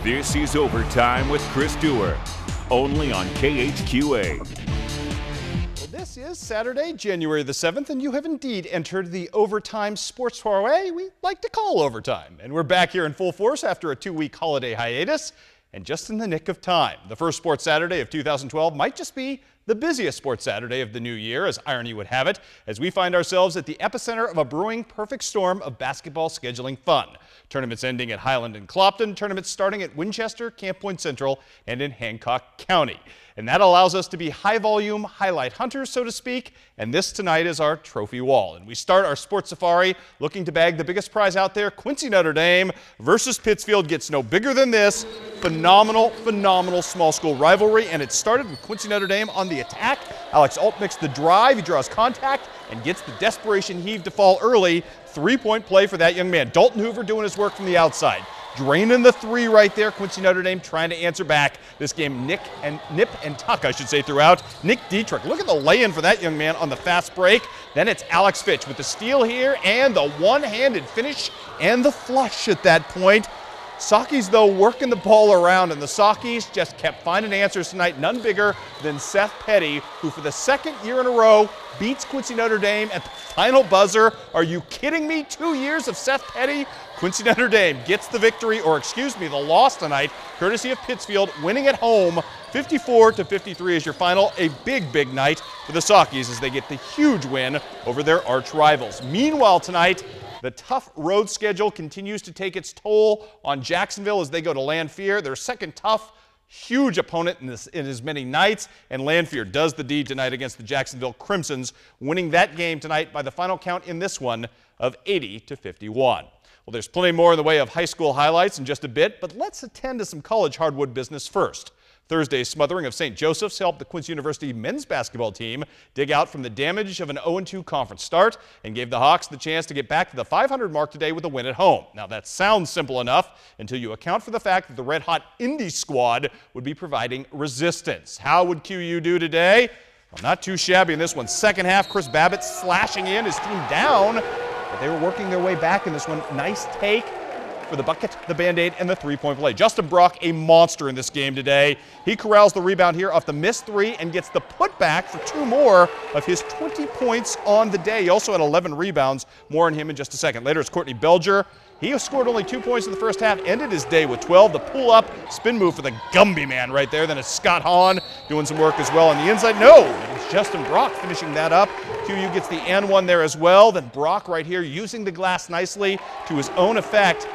This is Overtime with Chris Dewar, only on KHQA. Well, this is Saturday, January the 7th, and you have indeed entered the Overtime Sports Soiree we like to call Overtime. And we're back here in full force after a 2-week holiday hiatus, and just in the nick of time. The first Sports Saturday of 2012 might just be the busiest Sports Saturday of the new year, as irony would have it, as we find ourselves at the epicenter of a brewing perfect storm of basketball scheduling fun. Tournaments ending at Highland and Clopton, tournaments starting at Winchester, Camp Point Central, and in Hancock County. And that allows us to be high-volume highlight hunters, so to speak, and this tonight is our trophy wall. And we start our sports safari looking to bag the biggest prize out there. Quincy Notre Dame versus Pittsfield gets no bigger than this. Phenomenal small school rivalry, and it started with Quincy Notre Dame on the attack. Alex Alt makes the drive, he draws contact, and gets the desperation heave to fall early. Three-point play for that young man. Dalton Hoover doing his work from the outside. Draining the three right there. Quincy Notre Dame trying to answer back. This game nip and tuck, I should say, throughout. Nick Dietrich, look at the lay-in for that young man on the fast break. Then it's Alex Fitch with the steal here and the one-handed finish and the flush at that point. Saukeys, though, working the ball around, and the Saukeys just kept finding answers tonight. None bigger than Seth Petty, who for the second year in a row beats Quincy Notre Dame at the final buzzer. Are you kidding me? 2 years of Seth Petty? Quincy Notre Dame gets the victory, or excuse me, the loss tonight, courtesy of Pittsfield, winning at home. 54-53 is your final. A big night for the Saukeys as they get the huge win over their arch rivals. Meanwhile tonight, the tough road schedule continues to take its toll on Jacksonville as they go to Lanphier, their second tough, huge opponent in as many nights, and Lanphier does the deed tonight against the Jacksonville Crimsons, winning that game tonight by the final count in this one of 80-51. Well, there's plenty more in the way of high school highlights in just a bit, but let's attend to some college hardwood business first. Thursday's smothering of St. Joseph's helped the Quincy University men's basketball team dig out from the damage of an 0-2 conference start and gave the Hawks the chance to get back to the 500 mark today with a win at home. Now that sounds simple enough until you account for the fact that the red-hot Indy squad would be providing resistance. How would QU do today? Well, not too shabby in this one. Second half, Chris Babbitt slashing in, his team down, but they were working their way back in this one. Nice take for the bucket, the Band-Aid, and the three-point play. Justin Brock, a monster in this game today. He corrals the rebound here off the missed three and gets the putback for 2 more of his 20 points on the day. He also had 11 rebounds. More on him in just a second. Later it's Courtney Belger. He scored only 2 points in the first half, ended his day with 12. The pull-up spin move for the Gumby man right there. Then it's Scott Hahn doing some work as well on the inside. No, it was Justin Brock finishing that up. QU gets the and one there as well. Then Brock right here using the glass nicely to his own effect.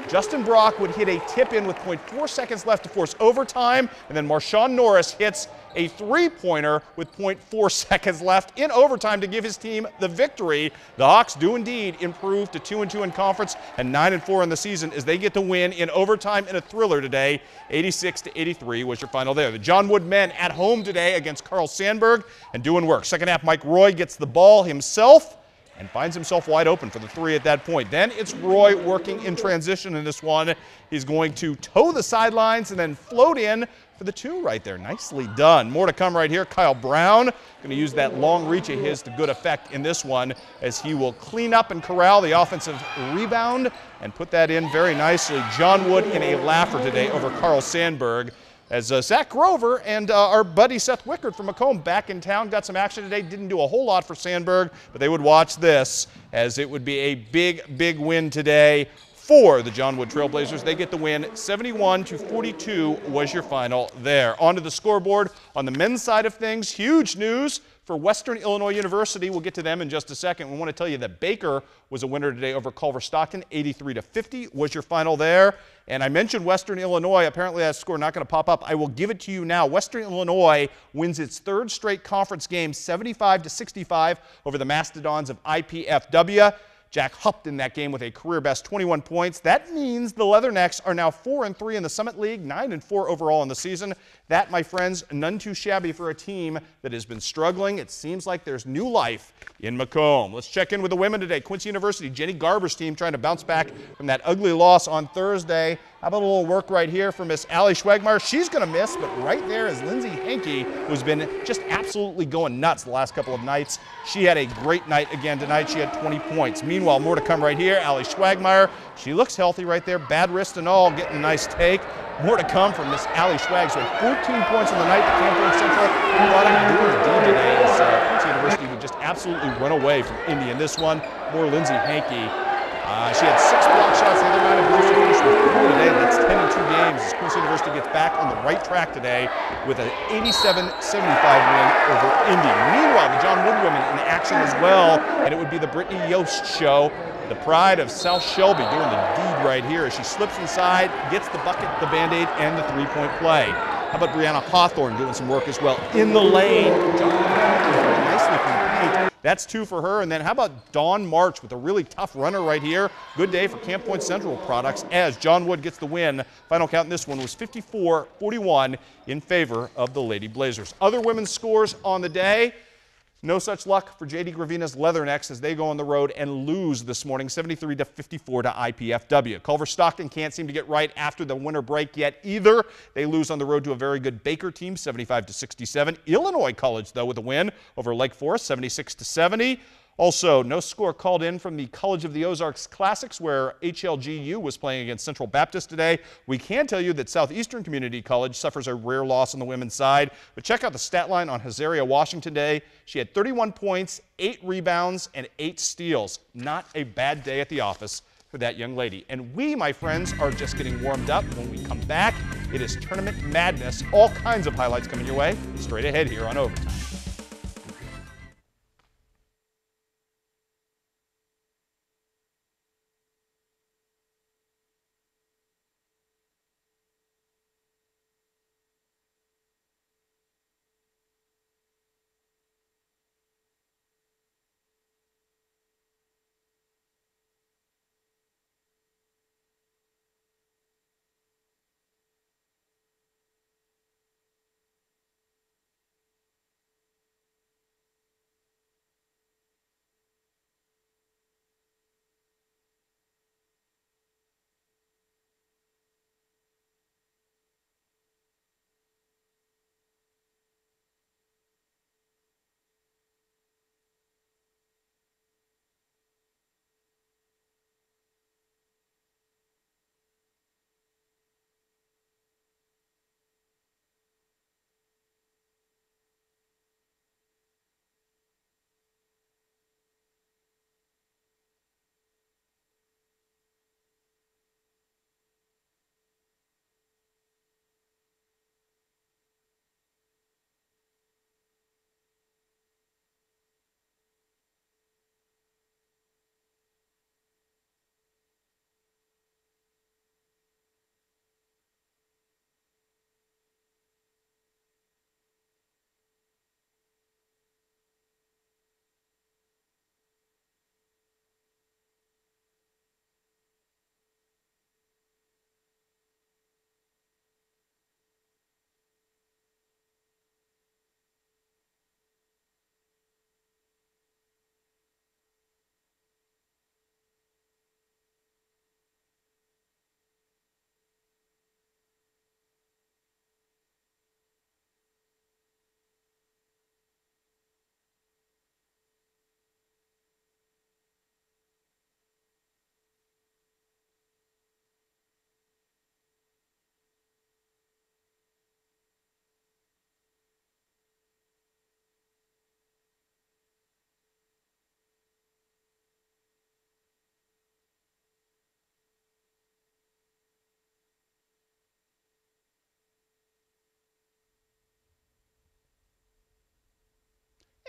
Justin Brock would hit a tip-in with 0.4 seconds left to force overtime, and then Marshawn Norris hits a three-pointer with 0.4 seconds left in overtime to give his team the victory. The Hawks do indeed improve to 2-2 in conference and 9-4 in the season as they get the win in overtime in a thriller today. 86-83 was your final there. The John Wood men at home today against Carl Sandburg and doing work. Second half, Mike Roy gets the ball himself and finds himself wide open for the three at that point. Then it's Roy working in transition in this one. He's going to toe the sidelines and then float in for the two right there. Nicely done. More to come right here. Kyle Brown going to use that long reach of his to good effect in this one as he will clean up and corral the offensive rebound and put that in very nicely. John Wood in a laugher today over Carl Sandburg. As Zach Grover and our buddy Seth Wickard from Macomb back in town got some action today. Didn't do a whole lot for Sandburg, but they would watch this as it would be a big win today for the John Wood Trailblazers. They get the win. 71-42 was your final there. Onto the scoreboard on the men's side of things. Huge news for Western Illinois University. We'll get to them in just a second. We want to tell you that Baker was a winner today over Culver Stockton. 83-50 was your final there. And I mentioned Western Illinois. Apparently that score not going to pop up. I will give it to you now. Western Illinois wins its third straight conference game, 75-65 over the Mastodons of IPFW. Jack Hupt in that game with a career-best 21 points. That means the Leathernecks are now 4-3 in the Summit League, 9-4 overall in the season. That, my friends, none too shabby for a team that has been struggling. It seems like there's new life in Macomb. Let's check in with the women today. Quincy University, Jenny Garber's team trying to bounce back from that ugly loss on Thursday. How about a little work right here for Miss Allie Schwagmeyer? She's going to miss, but right there is Lindsay Hankey, who's been just absolutely going nuts the last couple of nights. She had a great night again tonight. She had 20 points. Meanwhile, more to come right here. Allie Schwagmeyer, she looks healthy right there. Bad wrist and all, getting a nice take. More to come from Miss Allie Schwags, who had 14 points on the night at Camden Central. Brought up doing the deed today as Quincy University would just absolutely run away from Indy in this one. More Lindsay Hankey. She had 6 block shots the other night. I believe she finished with 4 today. That's 10 in 2 games as Quincy University gets back on the right track today with an 87-75 win over Indy. Meanwhile, the John Wood women in action as well, and it would be the Brittany Yost show. The pride of South Shelby doing the deed right here as she slips inside, gets the bucket, the Band-Aid, and the three-point play. How about Brianna Hawthorne doing some work as well in the lane? John very nicely from the paint. That's 2 for her. And then how about Dawn March with a really tough runner right here? Good day for Camp Point Central products as John Wood gets the win. Final count in this one was 54-41 in favor of the Lady Blazers. Other women's scores on the day. No such luck for J.D. Gravina's Leathernecks as they go on the road and lose this morning, 73-54 to IPFW. Culver Stockton can't seem to get right after the winter break yet either. They lose on the road to a very good Baker team, 75-67. Illinois College, though, with a win over Lake Forest, 76-70. Also, no score called in from the College of the Ozarks Classics, where HLGU was playing against Central Baptist today. We can tell you that Southeastern Community College suffers a rare loss on the women's side. But check out the stat line on Hazaria Washington today. She had 31 points, 8 rebounds, and 8 steals. Not a bad day at the office for that young lady. And we, my friends, are just getting warmed up. When we come back, it is tournament madness. All kinds of highlights coming your way straight ahead here on Overtime.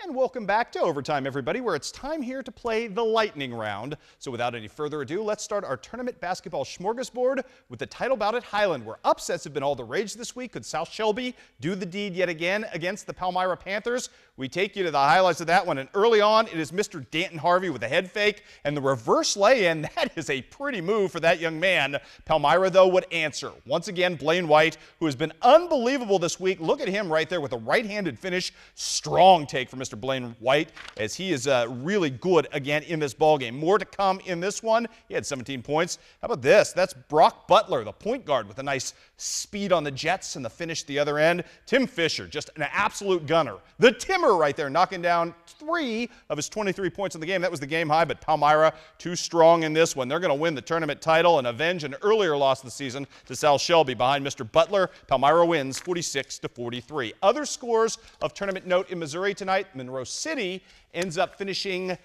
And welcome back to Overtime, everybody, where it's time here to play the lightning round. So without any further ado, let's start our tournament basketball smorgasbord with the title bout at Highland, where upsets have been all the rage this week. Could South Shelby do the deed yet again against the Palmyra Panthers? We take you to the highlights of that one. And early on, it is Mr. Danton Harvey with a head fake and the reverse lay-in. That is a pretty move for that young man. Palmyra, though, would answer. Once again, Blaine White, who has been unbelievable this week. Look at him right there with a right-handed finish. Strong take for Mr. Blaine White, as he is really good again in this ballgame. More to come in this one. He had 17 points. How about this? That's Brock Butler, the point guard, with a nice speed on the Jets and the finish at the other end. Tim Fisher, just an absolute gunner. The Timmer winner right there, knocking down 3 of his 23 points in the game. That was the game high, but Palmyra too strong in this one. They're going to win the tournament title and avenge an earlier loss of the season to South Shelby behind Mr. Butler. Palmyra wins 46-43. Other scores of tournament note in Missouri tonight. Monroe City ends up finishing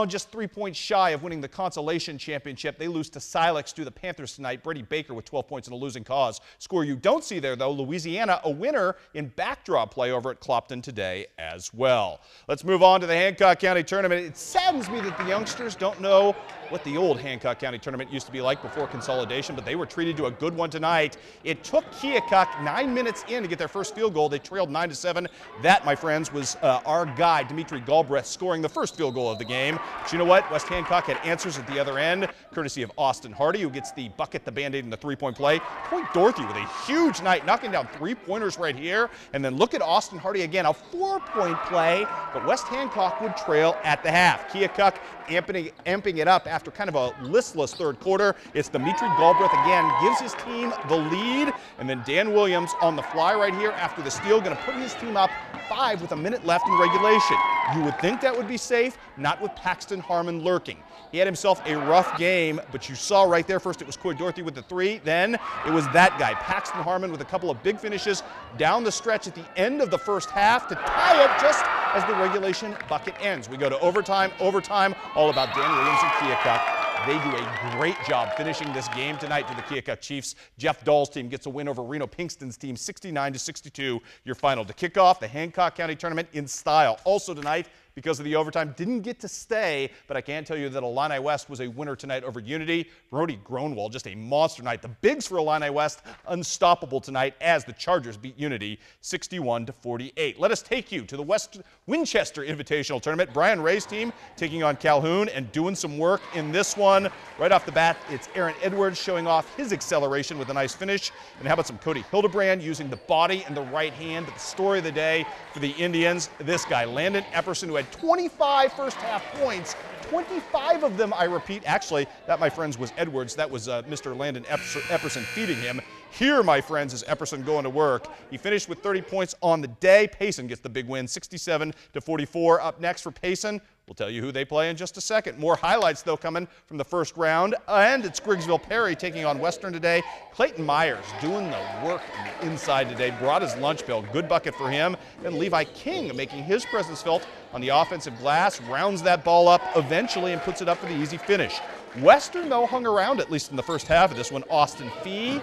just 3 points shy of winning the consolation championship. They lose to Silex to the Panthers tonight. Brady Baker with 12 points in a losing cause. Score you don't see there, though, Louisiana, a winner in backdraw play over at Clopton today as well. Let's move on to the Hancock County Tournament. It saddens me that the youngsters don't know what the old Hancock County Tournament used to be like before consolidation, but they were treated to a good one tonight. It took Keokuk 9 minutes in to get their first field goal. They trailed 9-7. That, my friends, was our guy, Dimitri Galbraith, scoring the first field goal of the game. But you know what? West Hancock had answers at the other end, courtesy of Austin Hardy, who gets the bucket, the Band-Aid, and the three-point play. Point Dorothy with a huge night, knocking down three-pointers right here. And then look at Austin Hardy again, a 4-point play, but West Hancock would trail at the half. Keokuk amping it up after kind of a listless third quarter. It's Dimitri Galbraith again, gives his team the lead, and then Dan Williams on the fly right here after the steal, going to put his team up 5 with a minute left in regulation. You would think that would be safe, not with Paxton Harmon lurking. He had himself a rough game, but you saw right there, first it was Coy Dorothy with the 3, then it was that guy, Paxton Harmon, with a couple of big finishes down the stretch at the end of the first half to tie it just as the regulation bucket ends. We go to overtime, all about Dan Williams and Keokuk. They do a great job finishing this game tonight to the Keokuk Chiefs. Jeff Dahl's team gets a win over Reno Pinkston's team, 69-62, your final to kick off the Hancock County Tournament in style. Also tonight, because of the overtime, didn't get to stay, but I can tell you that Illini West was a winner tonight over Unity. Brody Gronwald, just a monster night. The bigs for Illini West, unstoppable tonight as the Chargers beat Unity 61-48. Let us take you to the West Winchester Invitational Tournament. Brian Ray's team taking on Calhoun and doing some work in this one. Right off the bat, it's Aaron Edwards showing off his acceleration with a nice finish. And how about some Cody Hildebrand using the body and the right hand. But the story of the day for the Indians, this guy, Landon Epperson, who had 25 first half points, 25 of them, I repeat. Actually, that, my friends, was Edwards. That was Mr. Landon Epperson feeding him. Here, my friends, is Epperson going to work. He finished with 30 points on the day. Payson gets the big win, 67-44. Up next for Payson, we'll tell you who they play in just a second. More highlights, though, coming from the first round. And it's Griggsville Perry taking on Western today. Clayton Myers doing the work on the inside today. Brought his lunch bill. Good bucket for him. And Levi King making his presence felt on the offensive glass. Rounds that ball up eventually and puts it up for the easy finish. Western, though, hung around at least in the first half of this one. Austin Fee.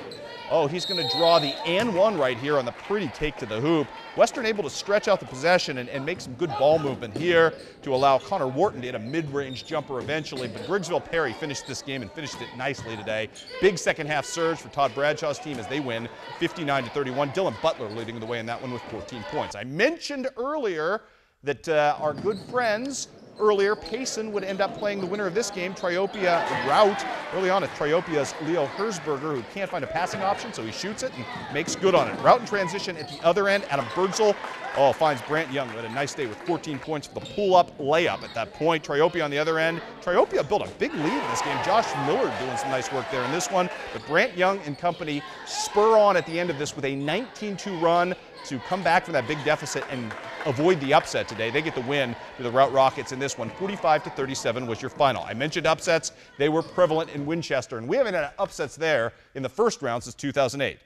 Oh, he's going to draw the and one right here on the pretty take to the hoop. Western able to stretch out the possession and make some good ball movement here to allow Connor Wharton to hit a mid-range jumper eventually. But Griggsville Perry finished this game and finished it nicely today. Big second half surge for Todd Bradshaw's team as they win 59-31. Dylan Butler leading the way in that one with 14 points. I mentioned earlier that our good friends earlier, Payson would end up playing the winner of this game, Triopia Rout. Early on, it's Triopia's Leo Hersberger, who can't find a passing option, so he shoots it and makes good on it. Rout in transition at the other end. Adam Birdsell finds Brant Young, who had a nice day with 14 points for the pull-up layup at that point. Triopia on the other end. Triopia built a big lead in this game. Josh Miller doing some nice work there in this one. But Brant Young and company spur on at the end of this with a 19-2 run to come back from that big deficit and avoid the upset today. They get the win to the Rout Rockets in this one. 45-37 was your final. I mentioned upsets. They were prevalent in Winchester, and we haven't had upsets there in the first round since 2008.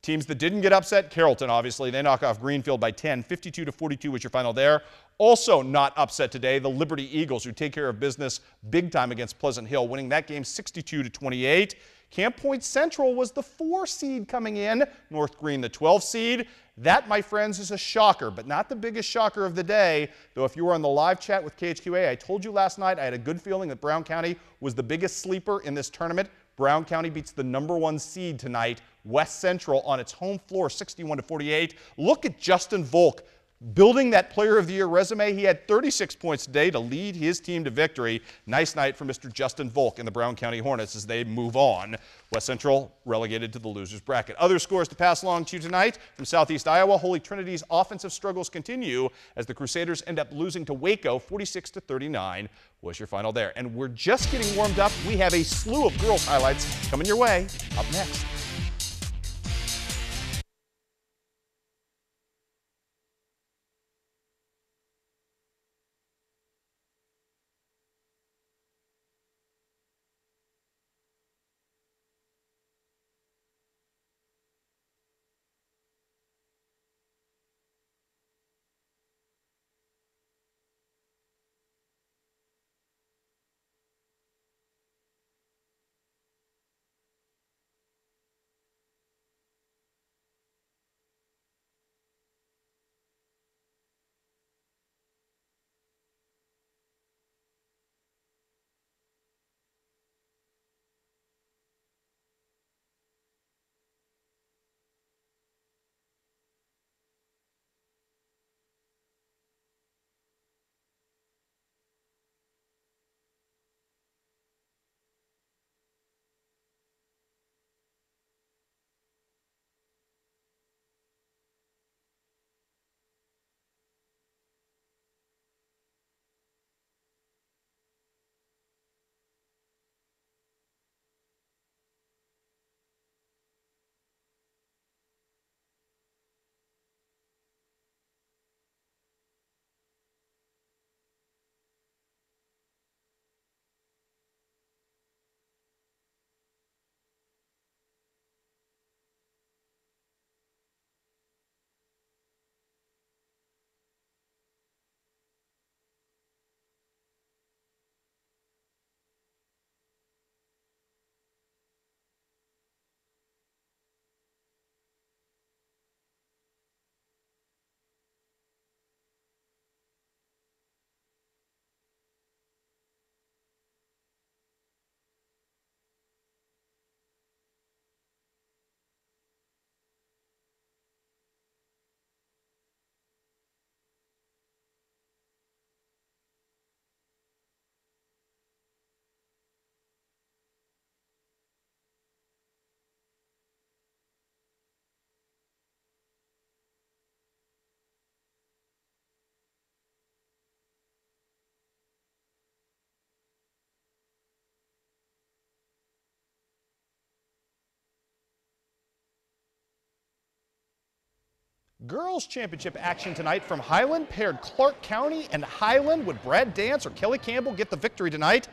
Teams that didn't get upset, Carrollton, obviously. They knock off Greenfield by 10. 52-42 was your final there. Also not upset today, the Liberty Eagles, who take care of business big time against Pleasant Hill, winning that game 62-28. Camp Point Central was the 4 seed coming in. North Green, the 12 seed. That, my friends, is a shocker, but not the biggest shocker of the day. Though if you were on the live chat with KHQA, I told you last night I had a good feeling that Brown County was the biggest sleeper in this tournament. Brown County beats the #1 seed tonight, West Central, on its home floor, 61-48. Look at Justin Volk building that Player of the Year resume. He had 36 points today to lead his team to victory. Nice night for Mr. Justin Volk and the Brown County Hornets as they move on. West Central relegated to the losers bracket. Other scores to pass along to you tonight from Southeast Iowa. Holy Trinity's offensive struggles continue as the Crusaders end up losing to Waco 46-39 was your final there. And we're just getting warmed up. We have a slew of girls highlights coming your way up next. Girls Championship action tonight from Highland paired Clark County and Highland. Would Brad Dance or Kelly Campbell get the victory tonight?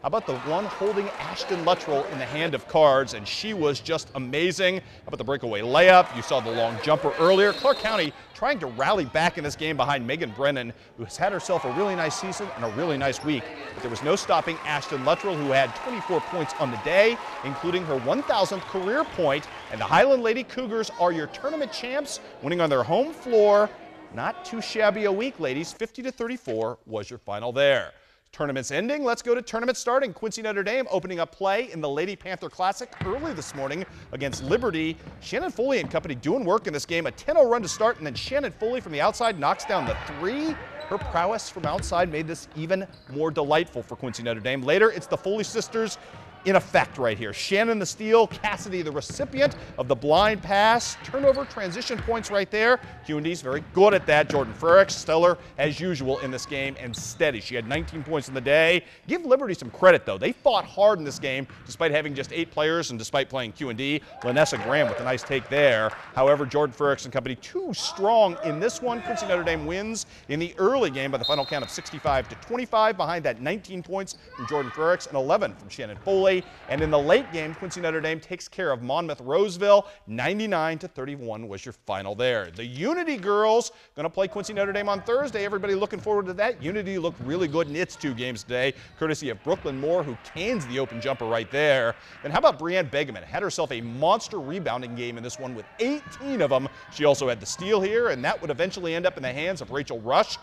How about the one holding Ashton Luttrell in the hand of cards, and she was just amazing. How about the breakaway layup? You saw the long jumper earlier. Clark County trying to rally back in this game behind Megan Brennan, who has had herself a really nice season and a really nice week. But there was no stopping Ashton Luttrell, who had 24 points on the day, including her 1,000th career point. And the Highland Lady Cougars are your tournament champs, winning on their home floor. Not too shabby a week, ladies. 50-34 was your final there. Tournament's ending. Let's go to tournament starting. Quincy Notre Dame opening up play in the Lady Panther Classic early this morning against Liberty. Shannon Foley and company doing work in this game. A 10-0 run to start, and then Shannon Foley from the outside knocks down the three. Her prowess from outside made this even more delightful for Quincy Notre Dame. Later, it's the Foley sisters in effect right here. Shannon the steal, Cassidy the recipient of the blind pass. Turnover, transition points right there. QND's very good at that. Jordan Frerichs, stellar as usual in this game, and steady. She had 19 points in the day. Give Liberty some credit though. They fought hard in this game despite having just 8 players and despite playing QND. Lanessa Graham with a nice take there. However, Jordan Frerichs and company too strong in this one. Quincy Notre Dame wins in the early game by the final count of 65-25. Behind that, 19 points from Jordan Frerichs and 11 from Shannon Foley. And in the late game, Quincy Notre Dame takes care of Monmouth Roseville. 99-31 was your final there. The Unity girls going to play Quincy Notre Dame on Thursday. Everybody looking forward to that. Unity looked really good in its 2 games today, courtesy of Brooklyn Moore, who cans the open jumper right there. And how about Brianne Begeman? Had herself a monster rebounding game in this one with 18 of them. She also had the steal here, and that would eventually end up in the hands of Rachel Rush,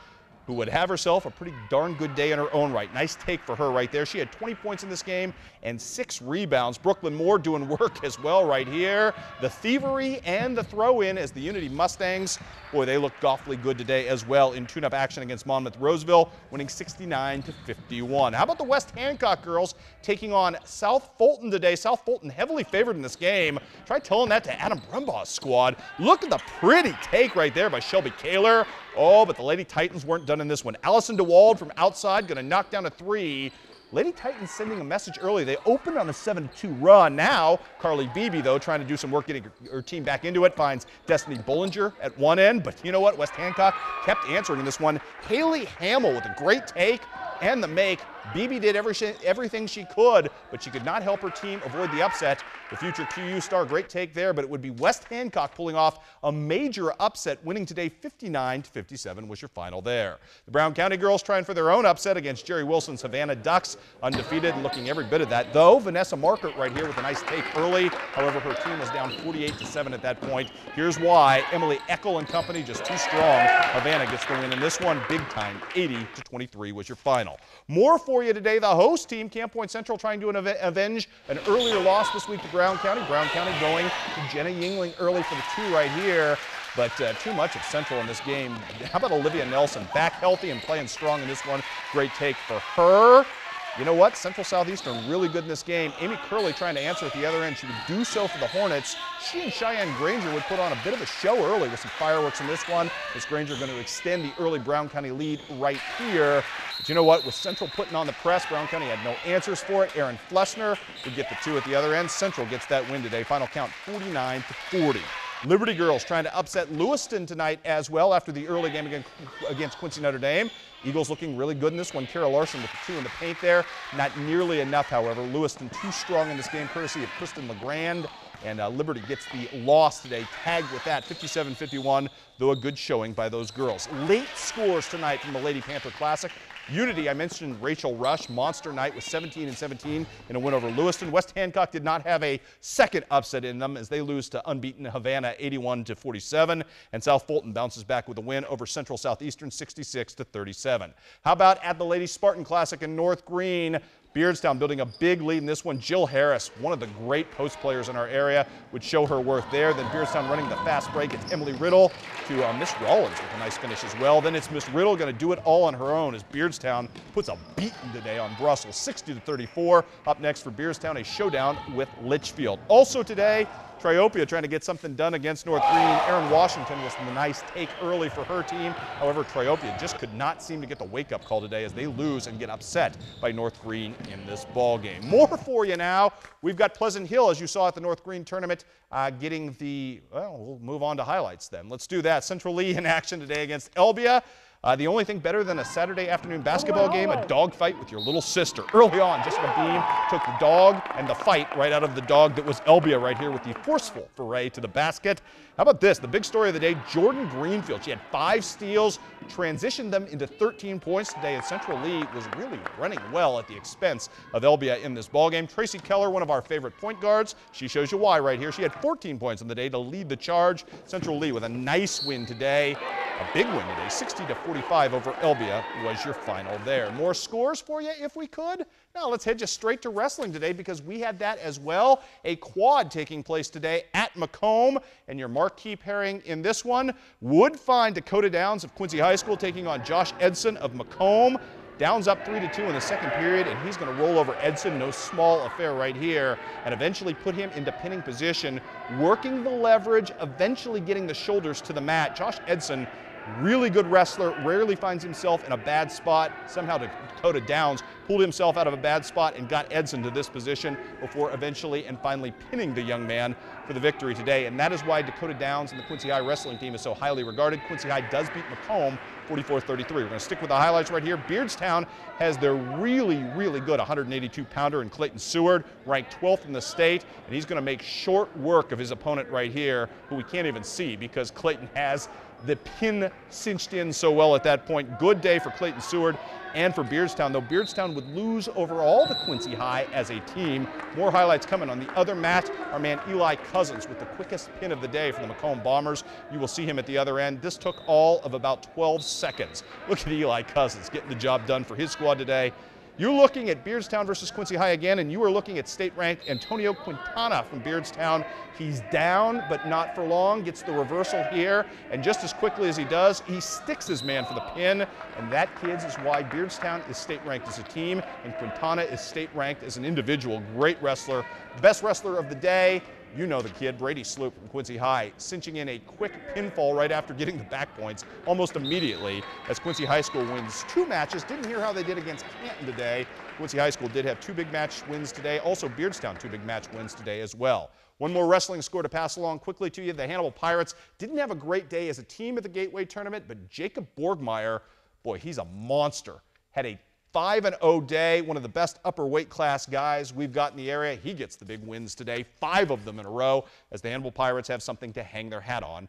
who would have herself a pretty darn good day in her own right. Nice take for her right there. She had 20 points in this game and 6 rebounds. Brooklyn Moore doing work as well right here. The thievery and the throw-in as the Unity Mustangs, boy, they looked awfully good today as well in tune-up action against Monmouth Roseville, winning 69-51. How about the West Hancock girls taking on South Fulton today? South Fulton heavily favored in this game. Try telling that to Adam Brumbaugh's squad. Look at the pretty take right there by Shelby Kaler. Oh, but the Lady Titans weren't done in this one. Allison DeWald from outside going to knock down a 3. Lady Titans sending a message early. They opened on a 7-2 run. Now, Carly Beebe, though, trying to do some work getting her team back into it, finds Destiny Bullinger at one end. But you know what? West Hancock kept answering in this one. Haley Hamill with a great take and the make. Beebe did everything she could, but she could not help her team avoid the upset. The future QU star, great take there, but it would be West Hancock pulling off a major upset, winning today 59-57 was your final there. The Brown County girls trying for their own upset against Jerry Wilson's Havana Ducks, undefeated and looking every bit of that. Though, Vanessa Markert right here with a nice take early. However, her team was down 48-7 at that point. Here's why. Emily Eckel and company just too strong. Havana gets the win in this one big time. 80-23 was your final. More for you today. The host team, Camp Point Central, trying to avenge an earlier loss this week to Brown County. Brown County going to Jenna Yingling early for the 2 right here. But too much of Central in this game. How about Olivia Nelson? Back healthy and playing strong in this one. Great take for her. You know what? Central Southeastern really good in this game. Amy Curley trying to answer at the other end. She would do so for the Hornets. She and Cheyenne Granger would put on a bit of a show early with some fireworks in this one. Miss Granger going to extend the early Brown County lead right here. But you know what? With Central putting on the press, Brown County had no answers for it. Aaron Fleshner would get the 2 at the other end. Central gets that win today. Final count 49-40. Liberty girls trying to upset Lewiston tonight as well after the early game against Quincy Notre Dame. Eagles looking really good in this one. Kara Larson with the 2 in the paint there. Not nearly enough, however. Lewiston too strong in this game, courtesy of Kristen LeGrand. And Liberty gets the loss today, tagged with that, 57-51, though a good showing by those girls. Late scores tonight from the Lady Panther Classic. Unity, I mentioned Rachel Rush, monster night with 17-17 in a win over Lewiston. West Hancock did not have a second upset in them as they lose to unbeaten Havana 81-47. And South Fulton bounces back with a win over Central Southeastern 66-37. How about at the Ladies Spartan Classic in North Green? Beardstown building a big lead in this one. Jill Harris, one of the great post players in our area, would show her worth there. Then Beardstown running the fast break. It's Emily Riddle to Miss Rollins with a nice finish as well. Then it's Miss Riddle going to do it all on her own as Beardstown puts a beating today on Brussels, 60-34. Up next for Beardstown, a showdown with Litchfield. Also today, Triopia trying to get something done against North Green. Erin Washington was the nice take early for her team. However, Triopia just could not seem to get the wake-up call today as they lose and get upset by North Green in this ball game. More for you now. We've got Pleasant Hill, as you saw at the North Green tournament, getting the, well, we'll move on to highlights then. Let's do that. Central Lee in action today against Elbia. The only thing better than a Saturday afternoon basketball game, a dog fight with your little sister. Early on, Jessica Beam took the dog and the fight right out of the dog that was Elbia right here with the forceful foray to the basket. How about this? The big story of the day, Jordan Greenfield. She had 5 steals, transitioned them into 13 points today, and Central Lee was really running well at the expense of Elbia in this ballgame. Tracy Keller, one of our favorite point guards. She shows you why right here. She had 14 points on the day to lead the charge. Central Lee with a nice win today. A big win today, 60-45 over Elbia was your final there. More scores for you if we could. Now let's head just straight to wrestling today because we had that as well. A quad taking place today at Macomb, and your marquee pairing in this one would find Dakota Downs of Quincy High School taking on Josh Edson of Macomb. Downs up 3-2 in the second period, and he's going to roll over Edson, no small affair right here, and eventually put him into pinning position, working the leverage, eventually getting the shoulders to the mat. Josh Edson, really good wrestler, rarely finds himself in a bad spot. Somehow Dakota Downs pulled himself out of a bad spot and got Edson to this position before eventually and finally pinning the young man for the victory today. And that is why Dakota Downs and the Quincy High wrestling team is so highly regarded. Quincy High does beat Macomb 44-33. We're going to stick with the highlights right here. Beardstown has their really, really good 182-pounder in Clayton Seward, ranked 12th in the state, and he's going to make short work of his opponent right here, who we can't even see because Clayton has the pin cinched in so well at that point. Good day for Clayton Seward and for Beardstown, though Beardstown would lose overall to Quincy High as a team. More highlights coming on the other mat. Our man Eli Cousins with the quickest pin of the day for the Macomb Bombers. You will see him at the other end. This took all of about 12 seconds. Look at Eli Cousins getting the job done for his squad today. You're looking at Beardstown versus Quincy High again, and you are looking at state-ranked Antonio Quintana from Beardstown. He's down, but not for long, gets the reversal here, and just as quickly as he does, he sticks his man for the pin, and that, kids, is why Beardstown is state-ranked as a team, and Quintana is state-ranked as an individual. Great wrestler, best wrestler of the day. You know the kid, Brady Sloop from Quincy High, cinching in a quick pinfall right after getting the back points almost immediately as Quincy High School wins 2 matches. Didn't hear how they did against Canton today. Quincy High School did have 2 big match wins today. Also Beardstown 2 big match wins today as well. One more wrestling score to pass along quickly to you. The Hannibal Pirates didn't have a great day as a team at the Gateway Tournament, but Jacob Borgmeyer, boy, he's a monster. Had a 5-0 day, one of the best upper weight class guys we've got in the area. He gets the big wins today, 5 of them in a row, as the Hannibal Pirates have something to hang their hat on